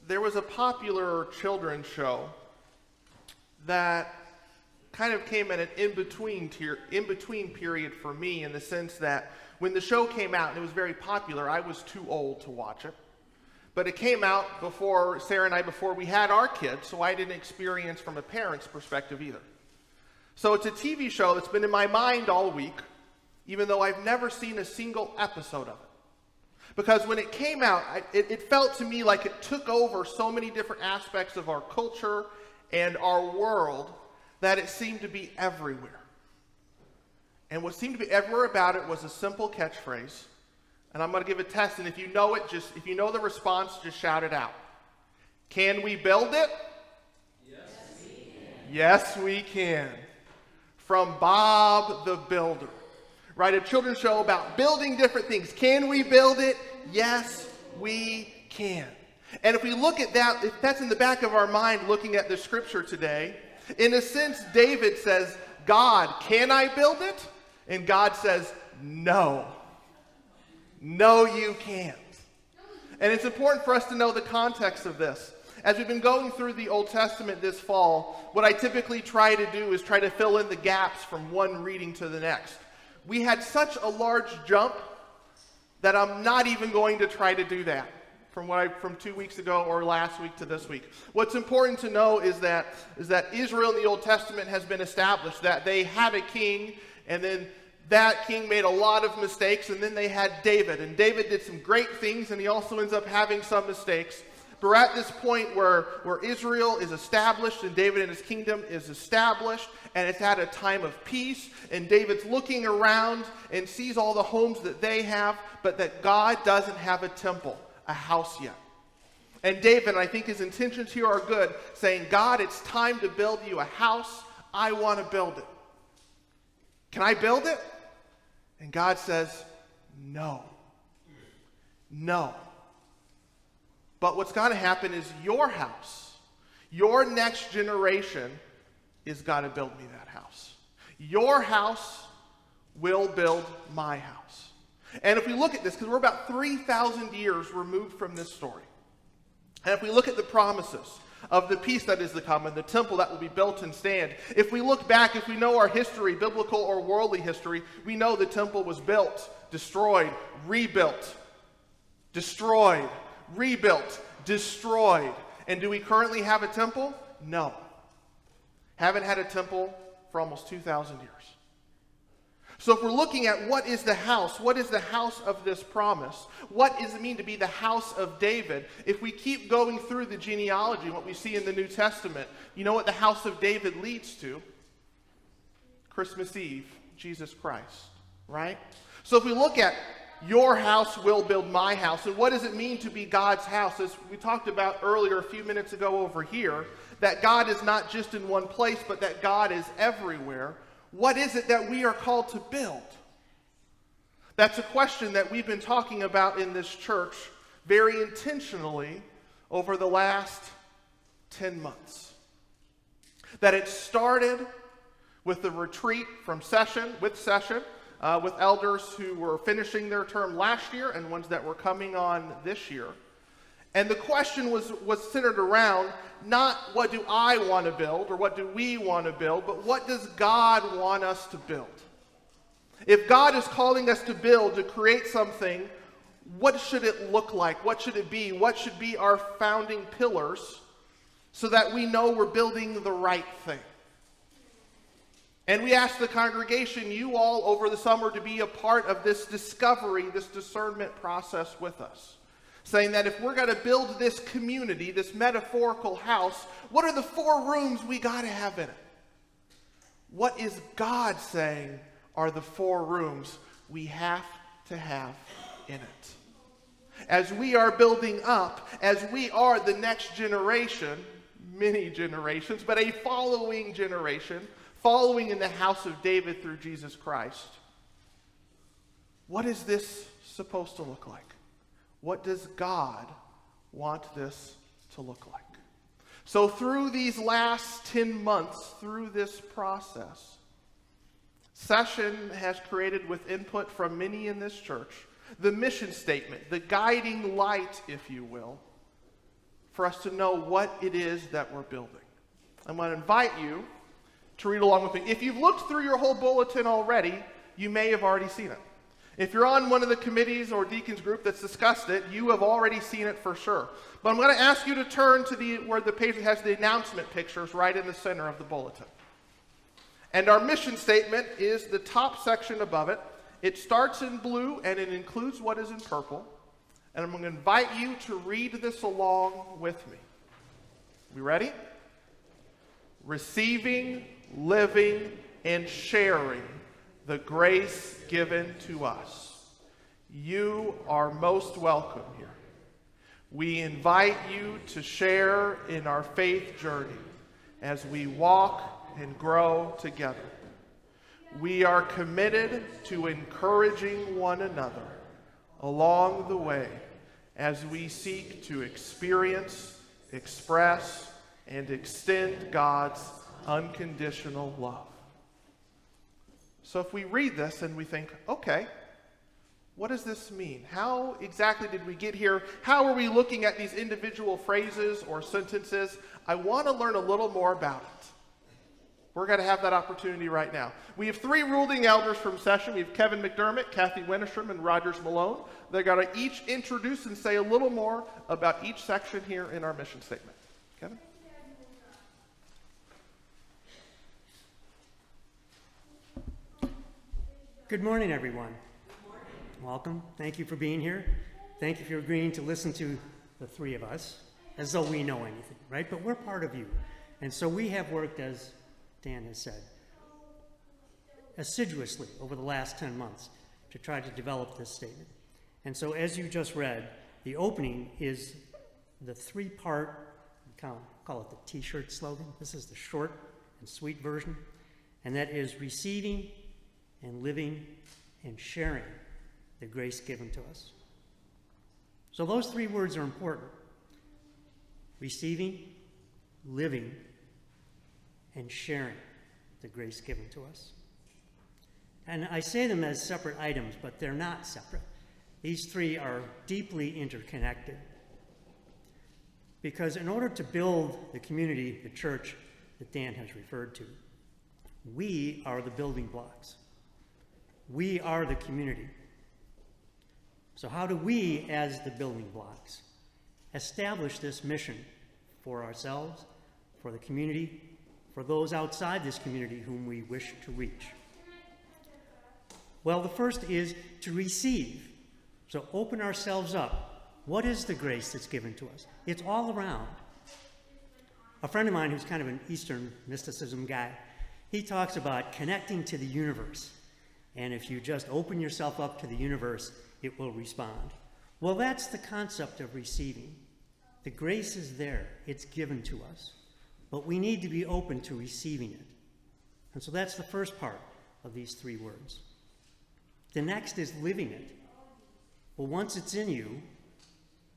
there was a popular children's show that kind of came at an in-between period for me, in the sense that when the show came out and it was very popular, I was too old to watch it. But it came out before Sarah and I, before we had our kids, so I didn't experience from a parent's perspective either. So it's a TV show that's been in my mind all week, even though I've never seen a single episode of it. Because when it came out, it felt to me like it took over so many different aspects of our culture and our world that it seemed to be everywhere. And what seemed to be everywhere about it was a simple catchphrase. And I'm going to give a test, and if you know it, if you know the response, just shout it out. Can we build it? Yes, we can. Yes, we can. From Bob the Builder. Right, a children's show about building different things. Can we build it? Yes, we can. And if we look at that, if that's in the back of our mind looking at the scripture today, in a sense, David says, God, can I build it? And God says, no. No, you can't. And it's important for us to know the context of this. As we've been going through the Old Testament this fall, what I typically try to do is try to fill in the gaps from one reading to the next. We had such a large jump that I'm not even going to try to do that from 2 weeks ago or last week to this week. What's important to know is that Israel in the Old Testament has been established, that they had a king, and then that king made a lot of mistakes, and then they had David. And David did some great things, and he also ends up having some mistakes. But we're at this point where Israel is established, and David and his kingdom is established, and it's at a time of peace, and David's looking around and sees all the homes that they have, but that God doesn't have a temple, a house yet. And David, I think his intentions here are good, saying, God, it's time to build you a house. I want to build it. Can I build it? And God says, no. No. But what's got to happen is your house, your next generation is got to build me that house. Your house will build my house. And if we look at this, because we're about 3,000 years removed from this story, and if we look at the promises of the peace that is to come and the temple that will be built and stand, if we look back, if we know our history, biblical or worldly history, we know the temple was built, destroyed, rebuilt, destroyed, rebuilt, destroyed. And do we currently have a temple? No. Haven't had a temple for almost 2,000 years. So if we're looking at what is the house of this promise? What does it mean to be the house of David? If we keep going through the genealogy, what we see in the New Testament, you know what the house of David leads to? Christmas Eve, Jesus Christ, right? So if we look at your house will build my house, and what does it mean to be God's house? As we talked about earlier a few minutes ago over here, that God is not just in one place, but that God is everywhere. What is it that we are called to build? That's a question that we've been talking about in this church very intentionally over the last 10 months. That it started with the retreat from session, with elders who were finishing their term last year and ones that were coming on this year. And the question was centered around not what do I want to build or what do we want to build, but what does God want us to build? If God is calling us to build, to create something, what should it look like? What should it be? What should be our founding pillars so that we know we're building the right thing? And we asked the congregation, you all over the summer, to be a part of this discovery, this discernment process with us. Saying that if we're going to build this community, this metaphorical house, what are the 4 rooms we got to have in it? What is God saying are the 4 rooms we have to have in it? As we are building up, as we are the next generation, many generations, but a following generation, following in the house of David through Jesus Christ, what is this supposed to look like? What does God want this to look like? So through these last 10 months, through this process, Session has created, with input from many in this church, the mission statement, the guiding light, if you will, for us to know what it is that we're building. I'm going to invite you to read along with me. If you've looked through your whole bulletin already, you may have already seen it. If you're on one of the committees or deacons group that's discussed it, you have already seen it for sure. But I'm going to ask you to turn to where the page that has the announcement pictures right in the center of the bulletin. And our mission statement is the top section above it. It starts in blue and it includes what is in purple. And I'm going to invite you to read this along with me. We ready? Receiving, living, and sharing the grace given to us. You are most welcome here. We invite you to share in our faith journey as we walk and grow together. We are committed to encouraging one another along the way as we seek to experience, express, and extend God's unconditional love. So if we read this and we think, okay, what does this mean? How exactly did we get here? How are we looking at these individual phrases or sentences? I want to learn a little more about it. We're going to have that opportunity right now. We have 3 ruling elders from session. We have Kevin McDermott, Kathy Winterstrom, and Rogers Malone. They're going to each introduce and say a little more about each section here in our mission statement. Kevin? Good morning, everyone. Good morning. Welcome. Thank you for being here. Thank you for agreeing to listen to the 3 of us, as though we know anything, right? But we're part of you. And so we have worked, as Dan has said, assiduously over the last 10 months to try to develop this statement. And so as you just read, the opening is the 3-part, call it the T-shirt slogan. This is the short and sweet version. And that is receiving and living and sharing the grace given to us. So those 3 words are important. Receiving, living, and sharing the grace given to us. And I say them as separate items, but they're not separate. These 3 are deeply interconnected. Because in order to build the community, the church that Dan has referred to, we are the building blocks. We are the community. So how do we, as the building blocks, establish this mission for ourselves, for the community, for those outside this community whom we wish to reach? Well, the first is to receive. So open ourselves up. What is the grace that's given to us? It's all around. A friend of mine who's kind of an Eastern mysticism guy, he talks about connecting to the universe. And if you just open yourself up to the universe, it will respond. Well, that's the concept of receiving. The grace is there. It's given to us. But we need to be open to receiving it. And so that's the first part of these 3 words. The next is living it. Well, once it's in you,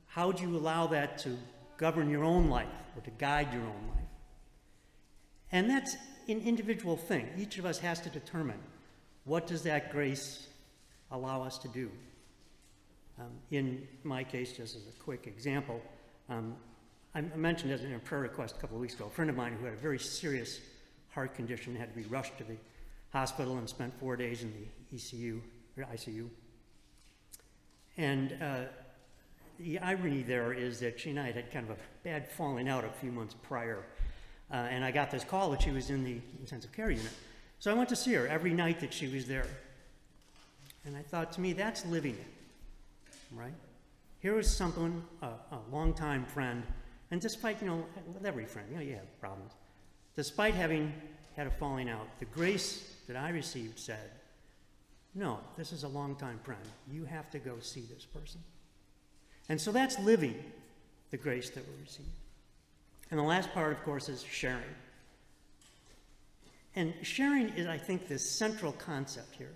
how do you allow that to govern your own life or to guide your own life? And that's an individual thing. Each of us has to determine, what does that grace allow us to do? In my case, just as a quick example, I mentioned as a prayer request a couple of weeks ago, a friend of mine who had a very serious heart condition had to be rushed to the hospital and spent 4 days in the ICU. And the irony there is that she and I had kind of a bad falling out a few months prior. And I got this call that she was in the intensive care unit. So I went to see her every night that she was there. And I thought, to me, that's living it, right? Here was someone, a longtime friend, and despite, with every friend, you have problems. Despite having had a falling out, the grace that I received said, no, this is a longtime friend. You have to go see this person. And so that's living the grace that we receive. And the last part, of course, is sharing. And sharing is, I think, this central concept here.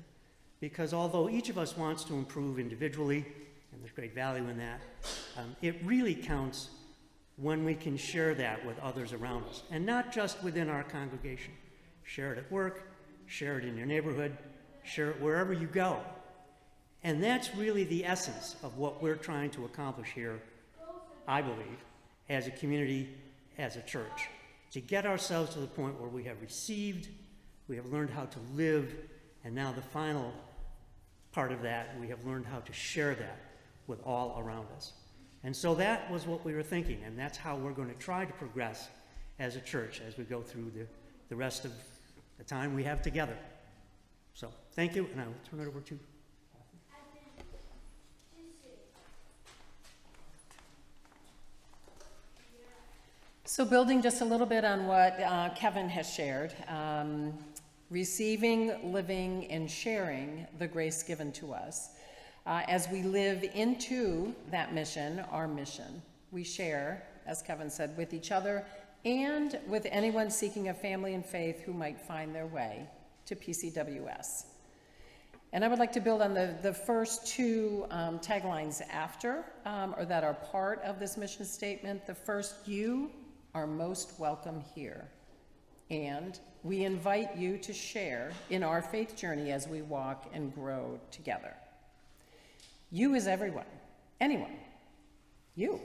Because although each of us wants to improve individually, and there's great value in that, it really counts when we can share that with others around us. And not just within our congregation. Share it at work, share it in your neighborhood, share it wherever you go. And that's really the essence of what we're trying to accomplish here, I believe, as a community, as a church, to get ourselves to the point where we have received, we have learned how to live, and now the final part of that, we have learned how to share that with all around us. And so that was what we were thinking, and that's how we're going to try to progress as a church as we go through the rest of the time we have together. So thank you, and I will turn it over to So building just a little bit on what Kevin has shared, receiving, living, and sharing the grace given to us. As we live into that mission, our mission, we share, as Kevin said, with each other and with anyone seeking a family and faith who might find their way to PCWS. And I would like to build on the first two taglines after, or that are part of this mission statement. The first, you are most welcome here. And we invite you to share in our faith journey as we walk and grow together. You is everyone, anyone, you,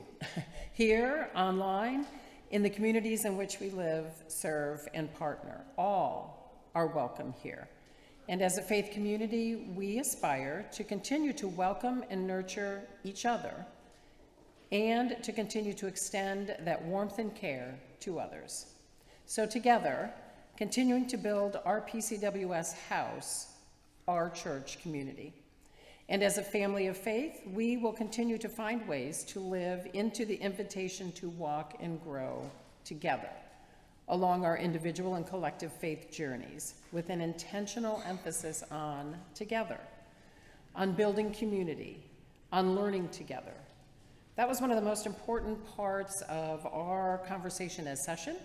here, online, in the communities in which we live, serve, and partner. All are welcome here. And as a faith community, we aspire to continue to welcome and nurture each other and to continue to extend that warmth and care to others. So together, continuing to build our PCWS house, our church community. And as a family of faith, we will continue to find ways to live into the invitation to walk and grow together along our individual and collective faith journeys with an intentional emphasis on together, on building community, on learning together. That was one of the most important parts of our conversation as session,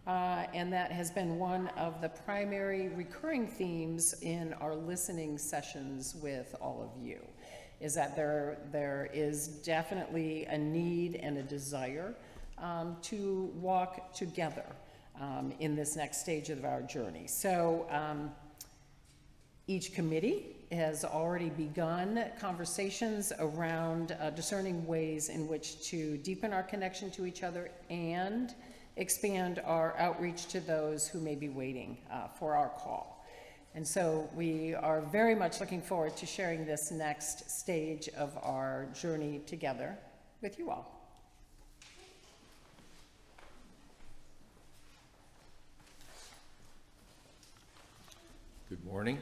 and that has been one of the primary recurring themes in our listening sessions with all of you, is that there is definitely a need and a desire to walk together in this next stage of our journey. So each committee has already begun conversations around discerning ways in which to deepen our connection to each other and expand our outreach to those who may be waiting for our call. And so we are very much looking forward to sharing this next stage of our journey together with you all. Good morning.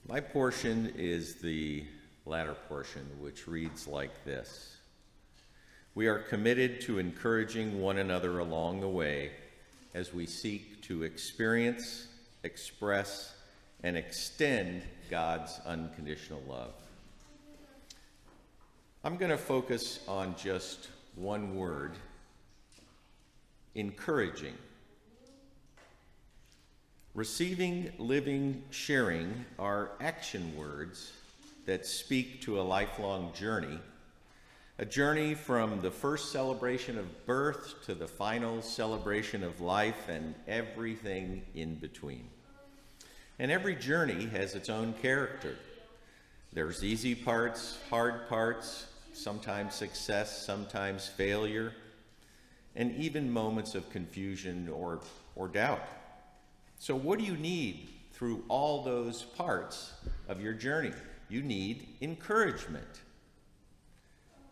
My portion is the latter portion, which reads like this. We are committed to encouraging one another along the way as we seek to experience, express, and extend God's unconditional love. I'm going to focus on just one word, encouraging. Receiving, living, sharing are action words that speak to a lifelong journey, a journey from the first celebration of birth to the final celebration of life and everything in between. And every journey has its own character. There's easy parts, hard parts, sometimes success, sometimes failure, and even moments of confusion or doubt. So what do you need through all those parts of your journey? You need encouragement.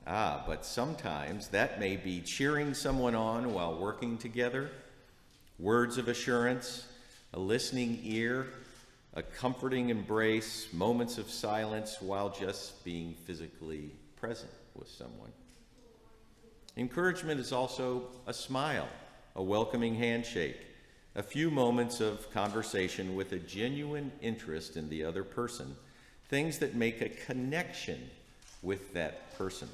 But sometimes that may be cheering someone on while working together, words of assurance, a listening ear, a comforting embrace, moments of silence while just being physically present with someone. Encouragement is also a smile, a welcoming handshake, a few moments of conversation with a genuine interest in the other person, things that make a connection with that person.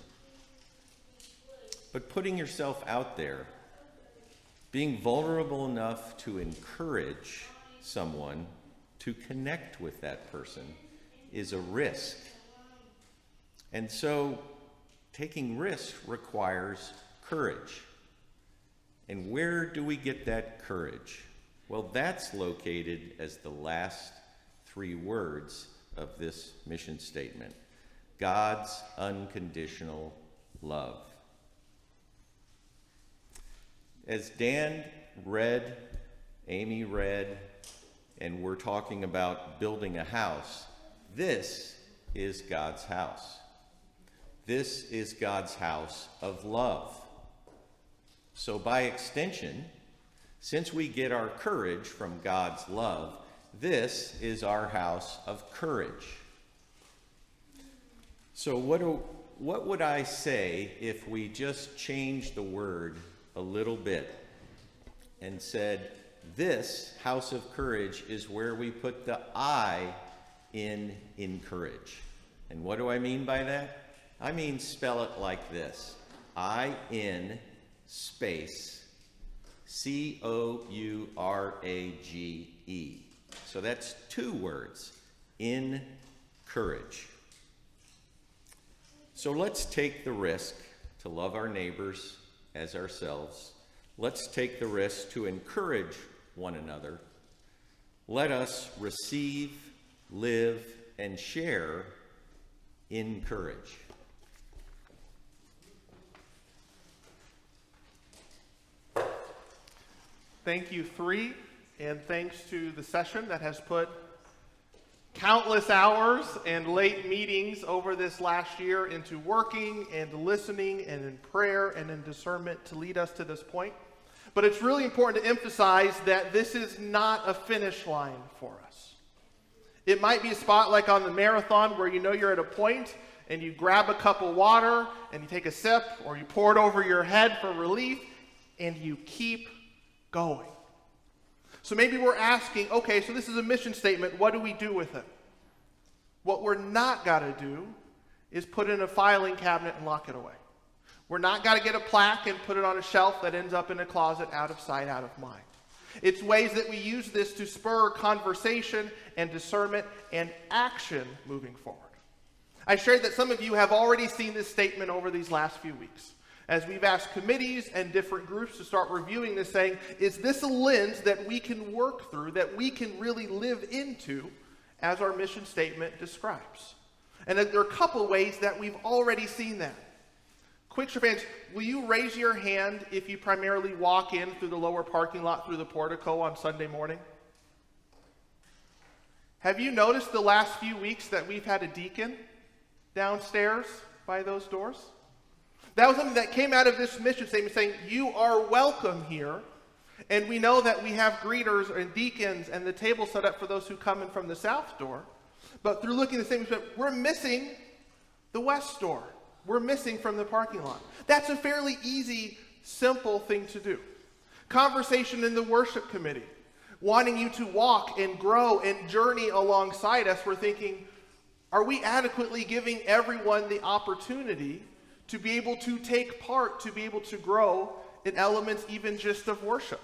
But putting yourself out there, being vulnerable enough to encourage someone to connect with that person is a risk. And so taking risks requires courage. And where do we get that courage? Well, that's located as the last three words of this mission statement: God's unconditional love. as Dan read, Amy read, and we're talking about building a house, this is God's house. This is God's house of love. So by extension, since we get our courage from God's love, this is our house of courage. So what would I say if we just changed the word a little bit and said, this house of courage is where we put the I in encourage? And what do I mean by that? I mean, spell it like this: I-N space C-O-U-R-A-G-E. So that's 2 words, encourage. So let's take the risk to love our neighbors as ourselves. Let's take the risk to encourage one another. Let us receive, live, and share in courage. Thank you, 3, and thanks to the session that has put countless hours and late meetings over this last year into working and listening and in prayer and in discernment to lead us to this point. But it's really important to emphasize that this is not a finish line for us. It might be a spot like on the marathon where you know you're at a point and you grab a cup of water and you take a sip, or you pour it over your head for relief, and you keep going. So maybe we're asking, okay, so this is a mission statement. What do we do with it? What we're not got to do is put it in a filing cabinet and lock it away. We're not got to get a plaque and put it on a shelf that ends up in a closet, out of sight, out of mind. It's ways that we use this to spur conversation and discernment and action moving forward. I shared that some of you have already seen this statement over these last few weeks, as we've asked committees and different groups to start reviewing this, saying, is this a lens that we can work through, that we can really live into, as our mission statement describes? And there are a couple ways that we've already seen that. Quickshare fans, will you raise your hand if you primarily walk in through the lower parking lot through the portico on Sunday morning? Have you noticed the last few weeks that we've had a deacon downstairs by those doors? That was something that came out of this mission statement, saying, you are welcome here. And we know that we have greeters and deacons and the table set up for those who come in from the south door. But through looking at the same, we're missing the west door. We're missing from the parking lot. That's a fairly easy, simple thing to do. Conversation in the worship committee, wanting you to walk and grow and journey alongside us. We're thinking, are we adequately giving everyone the opportunity to be able to take part, to be able to grow in elements even just of worship?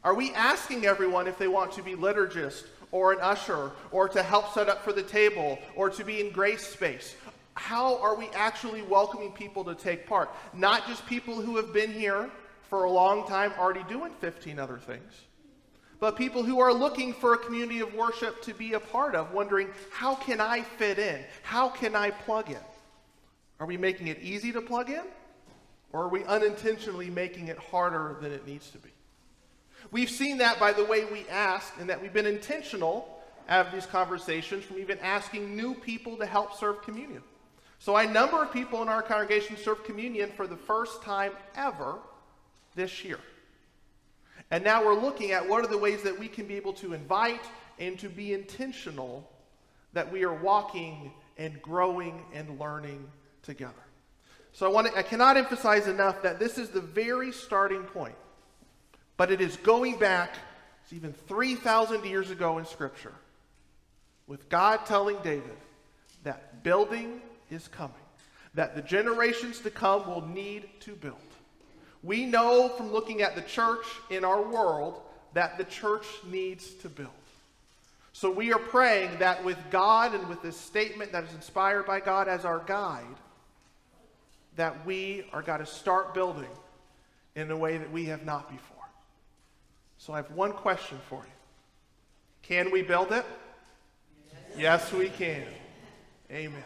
Are we asking everyone if they want to be liturgist or an usher or to help set up for the table or to be in grace space? How are we actually welcoming people to take part? Not just people who have been here for a long time already doing 15 other things, but people who are looking for a community of worship to be a part of, wondering, how can I fit in? How can I plug in? Are we making it easy to plug in? Or are we unintentionally making it harder than it needs to be? We've seen that by the way we ask, and that we've been intentional out of these conversations from even asking new people to help serve communion. So a number of people in our congregation served communion for the first time ever this year. And now we're looking at what are the ways that we can be able to invite and to be intentional that we are walking and growing and learning together. So I cannot emphasize enough that this is the very starting point, but it is going back even 3,000 years ago in Scripture, with God telling David that building is coming, that the generations to come will need to build. We know from looking at the church in our world that the church needs to build. So we are praying that with God and with this statement that is inspired by God as our guide, that we are going to start building in a way that we have not before. So I have one question for you. Can we build it? Yes, we can. Amen.